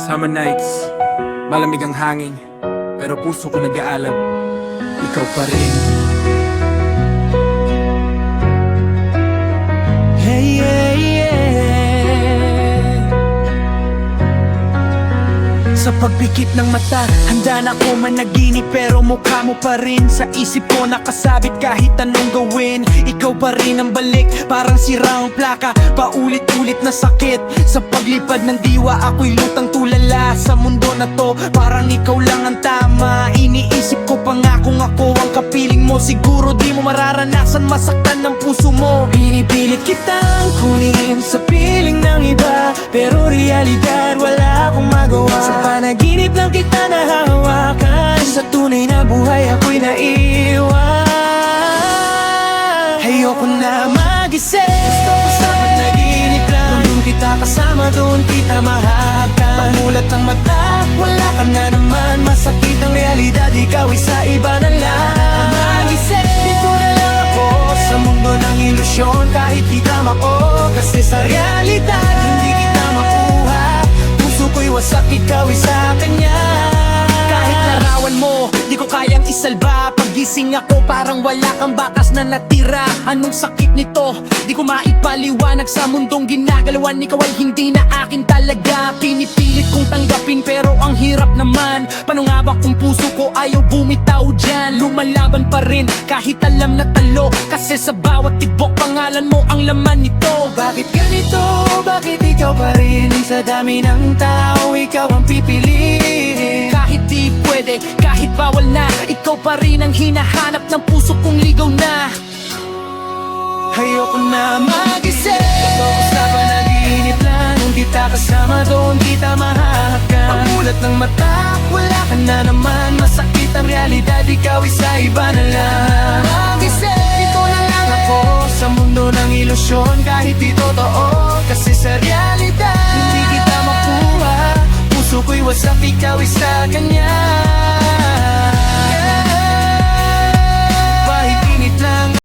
Summer nights, malamig ang hangin, pero puso ko nag-aalab, ikaw pa rin. Hey, yeah, yeah. Sa pagpikit ng mata, handa na ko managinip, pero mukha mo pa rin sa isip ko nakasabit kahit anong gawin. Ikaw pa rin ang balik, parang sirang plaka, paulit-ulit na sakit. Sa paglipad ng diwa, ako'y lutang tulala sa mundo na to, parang ikaw lang ang tama. Iniisip ko pa nga kung ako ang kapiling mo, siguro di mo mararanasan masaktan ng puso mo. Pinipilit kitang kunin sa piling ng iba, pero realidad wala akong magawa. Sa panaginip lang kita nahahawakan, sa tunay na buhay ako'y naiwan. Ayoko na mag-isip, gusto ko sa panaginip lang. Doon kita kasama, doon kita mahagkan. Pamulat ng mata, wala ka na naman. Masakit ang realidad, ikaw isa iba na lang. Mag-isip, dito na lang ako sa mundo ng ilusyon. Kahit di tama ko, kasi sa realidad hindi kita makuha. Puso ko'y wasak, ikaw isa kanya. Kahit larawan mo, di ko kayang isalba. Pagising ako parang wala kang bakas na natira. Anong sakit nito? Di ko maipaliwanag sa mundong ginagalawan. Ikaw ay hindi na akin talaga. Pinipilit kong tanggapin pero ang hirap naman. Paano nga ba kung puso ko ayaw bumitaw dyan? Lumalaban pa rin kahit alam na talo, kasi sa bawat tibok pangalan mo ang laman nito. Bakit ganito? Bakit ikaw pa rin? Sa dami ng tao, ikaw ang pipiliin. Kahit di pwede, kahit bawal na, ikaw pa rin ang hinahanap ng puso kong ligaw na. Ayoko na mag-isip, totoo sa panaginip lang. Kung kita kasama, doon kita mahahagkan. Pagmulat ng mata, wala ka na naman. Masakit ang realidad, ikaw isa iba na lang. Mag-isip,